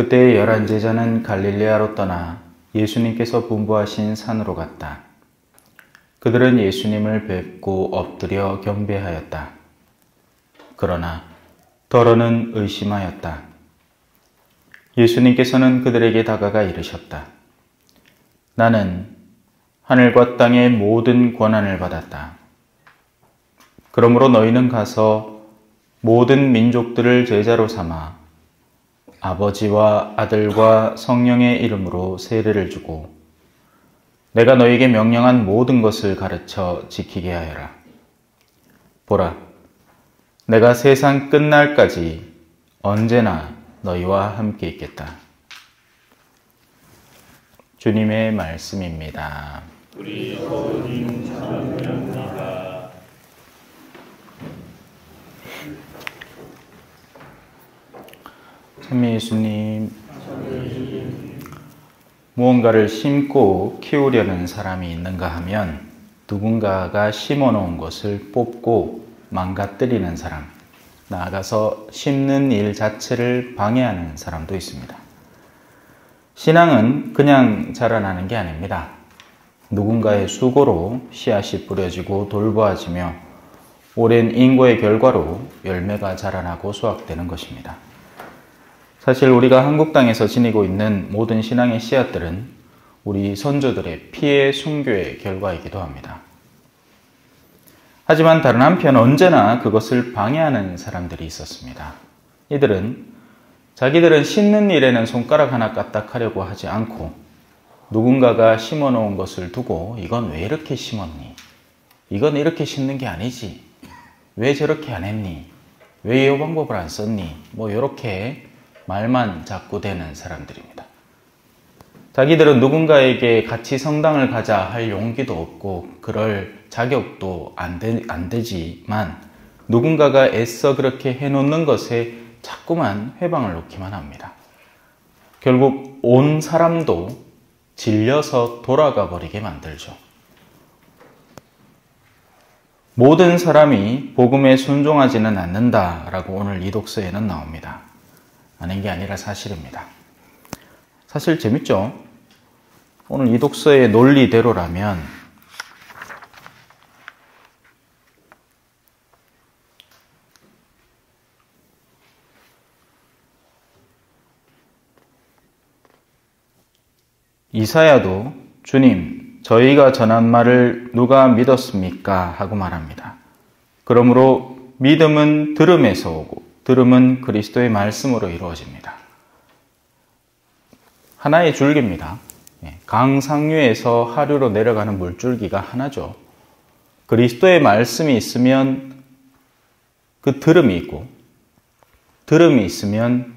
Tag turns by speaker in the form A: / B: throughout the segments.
A: 그때 11 제자는 갈릴레아로 떠나 예수님께서 분부하신 산으로 갔다. 그들은 예수님을 뵙고 엎드려 경배하였다. 그러나 더러는 의심하였다. 예수님께서는 그들에게 다가가 이르셨다. 나는 하늘과 땅의 모든 권한을 받았다. 그러므로 너희는 가서 모든 민족들을 제자로 삼아 아버지와 아들과 성령의 이름으로 세례를 주고 내가 너희에게 명령한 모든 것을 가르쳐 지키게 하여라. 보라, 내가 세상 끝날까지 언제나 너희와 함께 있겠다. 주님의 말씀입니다.
B: 우리 주님 찬양합니다.
A: 참 예수님, 무언가를 심고 키우려는 사람이 있는가 하면 누군가가 심어놓은 것을 뽑고 망가뜨리는 사람, 나아가서 심는 일 자체를 방해하는 사람도 있습니다. 신앙은 그냥 자라나는 게 아닙니다. 누군가의 수고로 씨앗이 뿌려지고 돌보아지며 오랜 인고의 결과로 열매가 자라나고 수확되는 것입니다. 사실 우리가 한국 땅에서 지니고 있는 모든 신앙의 씨앗들은 우리 선조들의 피의 순교의 결과이기도 합니다. 하지만 다른 한편 언제나 그것을 방해하는 사람들이 있었습니다. 이들은 자기들은 심는 일에는 손가락 하나 까딱하려고 하지 않고 누군가가 심어놓은 것을 두고 이건 왜 이렇게 심었니? 이건 이렇게 심는 게 아니지. 왜 저렇게 안 했니? 왜 이 방법을 안 썼니? 뭐 이렇게 말만 자꾸 대는 사람들입니다. 자기들은 누군가에게 같이 성당을 가자 할 용기도 없고 그럴 자격도 안 되지만 누군가가 애써 그렇게 해놓는 것에 자꾸만 회방을 놓기만 합니다. 결국 온 사람도 질려서 돌아가 버리게 만들죠. 모든 사람이 복음에 순종하지는 않는다라고 오늘 이 독서에는 나옵니다. 아닌 게 아니라 사실입니다. 사실 재밌죠? 오늘 이 독서의 논리대로라면 이사야도 주님, 저희가 전한 말을 누가 믿었습니까? 하고 말합니다. 그러므로 믿음은 들음에서 오고 들음은 그리스도의 말씀으로 이루어집니다. 하나의 줄기입니다. 강 상류에서 하류로 내려가는 물줄기가 하나죠. 그리스도의 말씀이 있으면 그 들음이 있고 들음이 있으면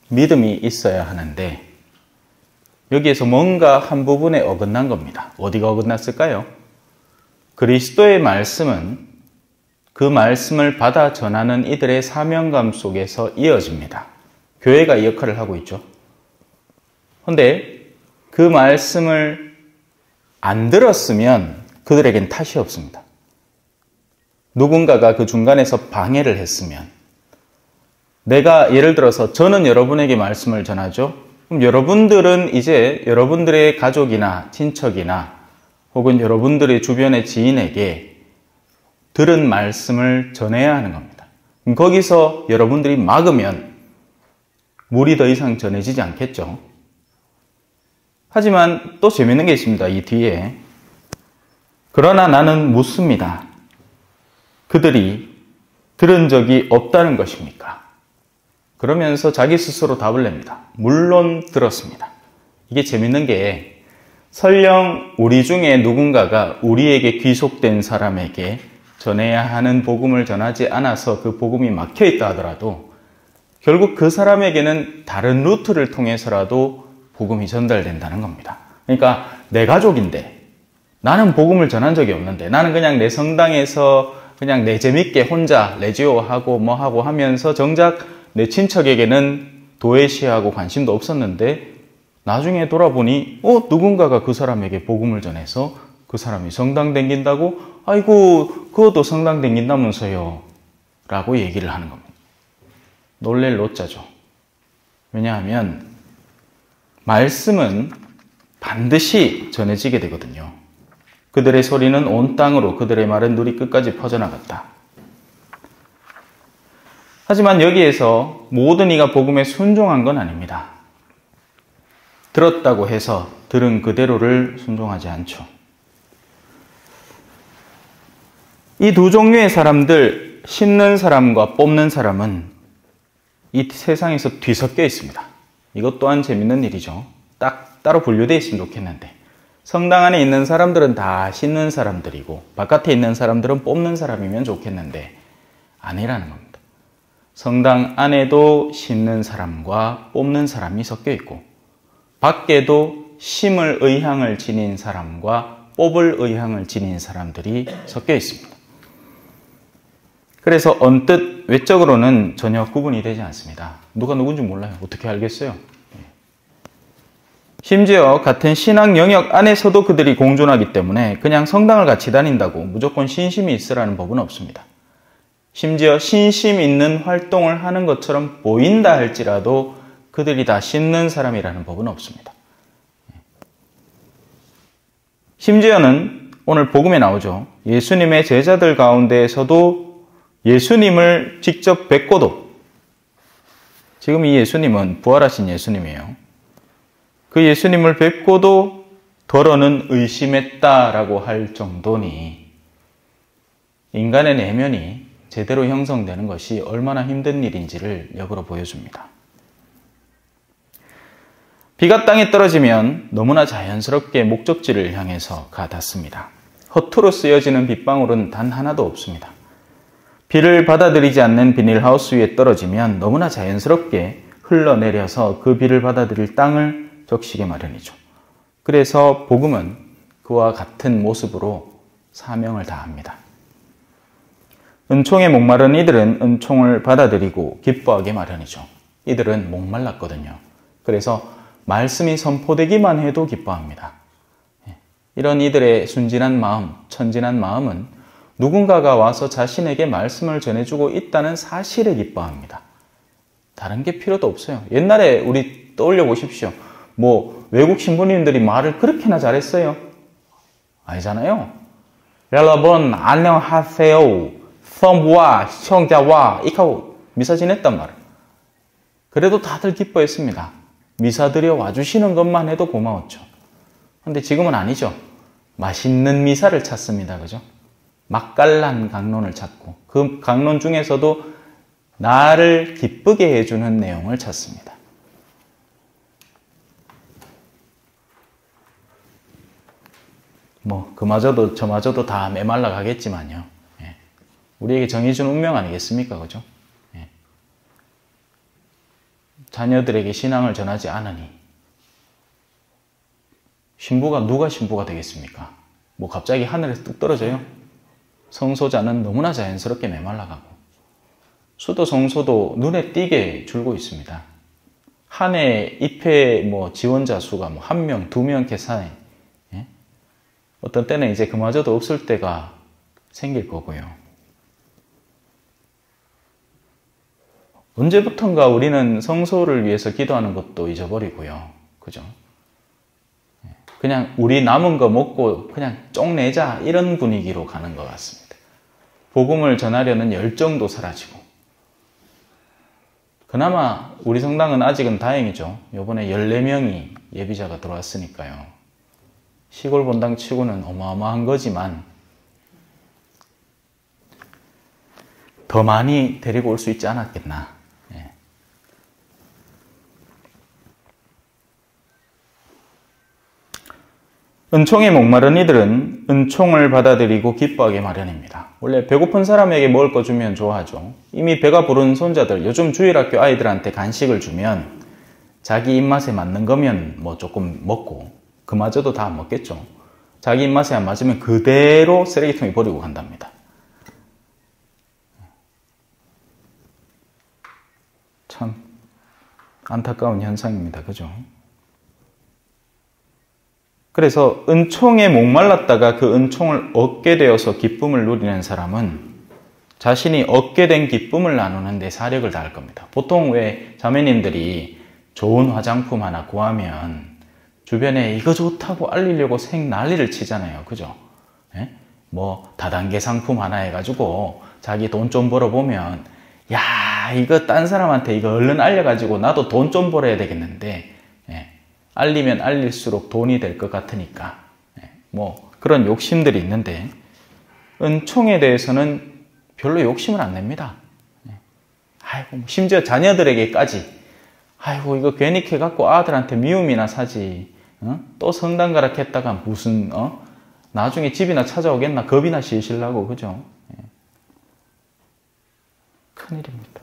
A: 믿음이 있어야 하는데 여기에서 뭔가 한 부분에 어긋난 겁니다. 어디가 어긋났을까요? 그리스도의 말씀은 그 말씀을 받아 전하는 이들의 사명감 속에서 이어집니다. 교회가 이 역할을 하고 있죠. 그런데 그 말씀을 안 들었으면 그들에겐 탓이 없습니다. 누군가가 그 중간에서 방해를 했으면 내가 예를 들어서 저는 여러분에게 말씀을 전하죠. 그럼 여러분들은 이제 여러분들의 가족이나 친척이나 혹은 여러분들의 주변의 지인에게 들은 말씀을 전해야 하는 겁니다. 거기서 여러분들이 막으면 물이 더 이상 전해지지 않겠죠. 하지만 또 재밌는 게 있습니다. 이 뒤에. 그러나 나는 묻습니다. 그들이 들은 적이 없다는 것입니까? 그러면서 자기 스스로 답을 냅니다. 물론 들었습니다. 이게 재밌는 게 설령 우리 중에 누군가가 우리에게 귀속된 사람에게 전해야 하는 복음을 전하지 않아서 그 복음이 막혀있다 하더라도 결국 그 사람에게는 다른 루트를 통해서라도 복음이 전달된다는 겁니다. 그러니까 내 가족인데 나는 복음을 전한 적이 없는데 나는 그냥 내 성당에서 그냥 내 재밌게 혼자 레지오하고 뭐 하고 하면서 정작 내 친척에게는 도외시하고 관심도 없었는데 나중에 돌아보니 누군가가 그 사람에게 복음을 전해서 그 사람이 성당 댕긴다고 아이고 그것도 성당 댕긴다면서요 라고 얘기를 하는 겁니다. 놀랄 노자죠. 왜냐하면 말씀은 반드시 전해지게 되거든요. 그들의 소리는 온 땅으로, 그들의 말은 누리 끝까지 퍼져나갔다. 하지만 여기에서 모든 이가 복음에 순종한 건 아닙니다. 들었다고 해서 들은 그대로를 순종하지 않죠. 이 두 종류의 사람들, 심는 사람과 뽑는 사람은 이 세상에서 뒤섞여 있습니다. 이것 또한 재밌는 일이죠. 딱 따로 분류되어 있으면 좋겠는데, 성당 안에 있는 사람들은 다 심는 사람들이고 바깥에 있는 사람들은 뽑는 사람이면 좋겠는데 아니라는 겁니다. 성당 안에도 심는 사람과 뽑는 사람이 섞여 있고, 밖에도 심을 의향을 지닌 사람과 뽑을 의향을 지닌 사람들이 섞여 있습니다. 그래서 언뜻 외적으로는 전혀 구분이 되지 않습니다. 누가 누군지 몰라요. 어떻게 알겠어요? 심지어 같은 신앙 영역 안에서도 그들이 공존하기 때문에 그냥 성당을 같이 다닌다고 무조건 신심이 있으라는 법은 없습니다. 심지어 신심 있는 활동을 하는 것처럼 보인다 할지라도 그들이 다 심는 사람이라는 법은 없습니다. 심지어는 오늘 복음에 나오죠. 예수님의 제자들 가운데에서도 예수님을 직접 뵙고도, 지금 이 예수님은 부활하신 예수님이에요. 그 예수님을 뵙고도 더러는 의심했다라고 할 정도니 인간의 내면이 제대로 형성되는 것이 얼마나 힘든 일인지를 역으로 보여줍니다. 비가 땅에 떨어지면 너무나 자연스럽게 목적지를 향해서 닿습니다. 허투루 쓰여지는 빗방울은 단 하나도 없습니다. 비를 받아들이지 않는 비닐하우스 위에 떨어지면 너무나 자연스럽게 흘러내려서 그 비를 받아들일 땅을 적시게 마련이죠. 그래서 복음은 그와 같은 모습으로 사명을 다합니다. 은총에 목마른 이들은 은총을 받아들이고 기뻐하게 마련이죠. 이들은 목말랐거든요. 그래서 말씀이 선포되기만 해도 기뻐합니다. 이런 이들의 순진한 마음, 천진한 마음은 누군가가 와서 자신에게 말씀을 전해주고 있다는 사실에 기뻐합니다. 다른 게 필요도 없어요. 옛날에 우리 떠올려 보십시오. 외국 신부님들이 말을 그렇게나 잘했어요? 아니잖아요. 여러분 안녕하세요. 성부와 형제와 이하고 미사 지냈단 말이에요. 그래도 다들 기뻐했습니다. 미사 드려 와주시는 것만 해도 고마웠죠. 근데 지금은 아니죠. 맛있는 미사를 찾습니다. 그죠? 맛깔난 강론을 찾고 그 강론 중에서도 나를 기쁘게 해주는 내용을 찾습니다. 그마저도 저마저도 다 메말라 가겠지만요. 우리에게 정해준 운명 아니겠습니까? 그죠? 자녀들에게 신앙을 전하지 않으니 누가 신부가 되겠습니까? 갑자기 하늘에서 뚝 떨어져요? 성소자는 너무나 자연스럽게 메말라가고 수도 성소도 눈에 띄게 줄고 있습니다. 한 해 입회 지원자 수가 1명, 2명 계산에 어떤 때는 이제 그마저도 없을 때가 생길 거고요. 언제부턴가 우리는 성소를 위해서 기도하는 것도 잊어버리고요. 그죠? 그냥 우리 남은 거 먹고 그냥 쪽내자 이런 분위기로 가는 것 같습니다. 복음을 전하려는 열정도 사라지고. 그나마 우리 성당은 아직은 다행이죠. 이번에 14명이 예비자가 들어왔으니까요. 시골 본당 치고는 어마어마한 거지만 더 많이 데리고 올 수 있지 않았겠나. 은총에 목마른 이들은 은총을 받아들이고 기뻐하게 마련입니다. 원래 배고픈 사람에게 먹을 거 주면 좋아하죠. 이미 배가 부른 손자들, 요즘 주일학교 아이들한테 간식을 주면 자기 입맛에 맞는 거면 조금 먹고 그마저도 다 안 먹겠죠. 자기 입맛에 안 맞으면 그대로 쓰레기통에 버리고 간답니다. 참 안타까운 현상입니다. 그죠? 그래서 은총에 목말랐다가 그 은총을 얻게 되어서 기쁨을 누리는 사람은 자신이 얻게 된 기쁨을 나누는 데 사력을 다할 겁니다. 보통 왜 자매님들이 좋은 화장품 하나 구하면 주변에 이거 좋다고 알리려고 생 난리를 치잖아요. 그죠? 예? 뭐 다단계 상품 하나 해가지고 자기 돈 좀 벌어보면 야 이거 딴 사람한테 이거 얼른 알려가지고 나도 돈 좀 벌어야 되겠는데 예. 알리면 알릴수록 돈이 될 것 같으니까 예. 뭐 그런 욕심들이 있는데 은총에 대해서는 별로 욕심을 안 냅니다. 예. 아이고 심지어 자녀들에게까지 아이고 이거 괜히 캐갖고 아들한테 미움이나 사지 또 성당 가라 했다가 무슨 나중에 집이나 찾아오겠나 겁이나 실실라고 그죠? 예. 큰일입니다.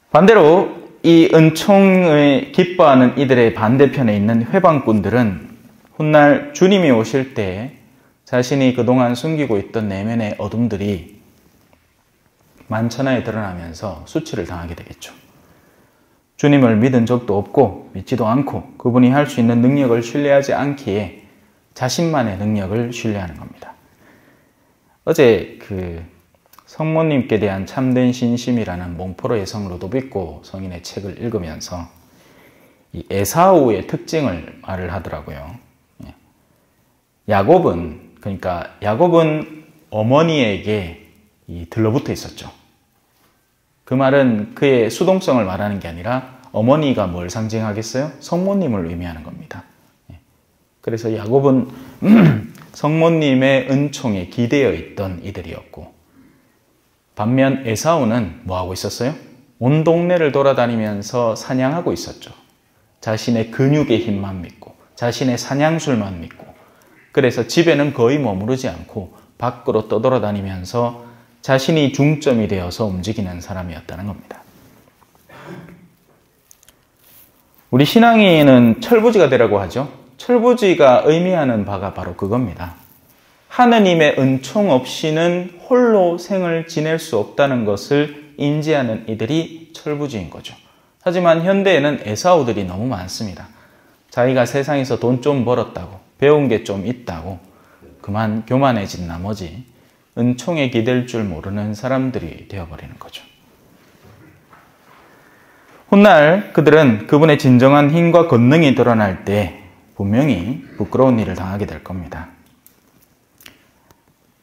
A: 반대로 이 은총을 기뻐하는 이들의 반대편에 있는 회방꾼들은 훗날 주님이 오실 때 자신이 그동안 숨기고 있던 내면의 어둠들이 만천하에 드러나면서 수치를 당하게 되겠죠. 주님을 믿은 적도 없고 믿지도 않고 그분이 할 수 있는 능력을 신뢰하지 않기에 자신만의 능력을 신뢰하는 겁니다. 어제 그 성모님께 대한 참된 신심이라는 몽포로의 성 루도비코 성인의 책을 읽으면서 이 에사우의 특징을 말을 하더라고요. 야곱은 어머니에게 들러붙어 있었죠. 그 말은 그의 수동성을 말하는 게 아니라 어머니가 뭘 상징하겠어요? 성모님을 의미하는 겁니다. 그래서 야곱은 성모님의 은총에 기대어 있던 이들이었고 반면 에사우는 뭐하고 있었어요? 온 동네를 돌아다니면서 사냥하고 있었죠. 자신의 근육의 힘만 믿고 자신의 사냥술만 믿고 그래서 집에는 거의 머무르지 않고 밖으로 떠돌아다니면서 자신이 중점이 되어서 움직이는 사람이었다는 겁니다. 우리 신앙인은 철부지가 되라고 하죠. 철부지가 의미하는 바가 바로 그겁니다. 하느님의 은총 없이는 홀로 생을 지낼 수 없다는 것을 인지하는 이들이 철부지인 거죠. 하지만 현대에는 에사우들이 너무 많습니다. 자기가 세상에서 돈 좀 벌었다고 배운 게 좀 있다고 그만 교만해진 나머지 은총에 기댈 줄 모르는 사람들이 되어버리는 거죠. 훗날 그들은 그분의 진정한 힘과 권능이 드러날 때 분명히 부끄러운 일을 당하게 될 겁니다.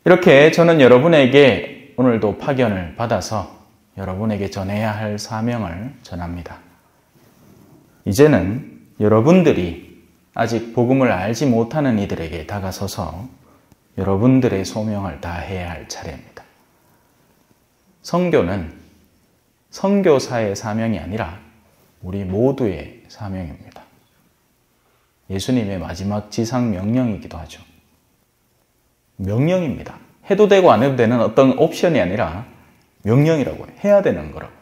A: 이렇게 저는 여러분에게 오늘도 파견을 받아서 여러분에게 전해야 할 사명을 전합니다. 이제는 여러분들이 아직 복음을 알지 못하는 이들에게 다가서서 여러분들의 소명을 다해야 할 차례입니다. 선교는 선교사의 사명이 아니라 우리 모두의 사명입니다. 예수님의 마지막 지상 명령이기도 하죠. 명령입니다. 해도 되고 안 해도 되는 어떤 옵션이 아니라 명령이라고 해야 되는 거라고.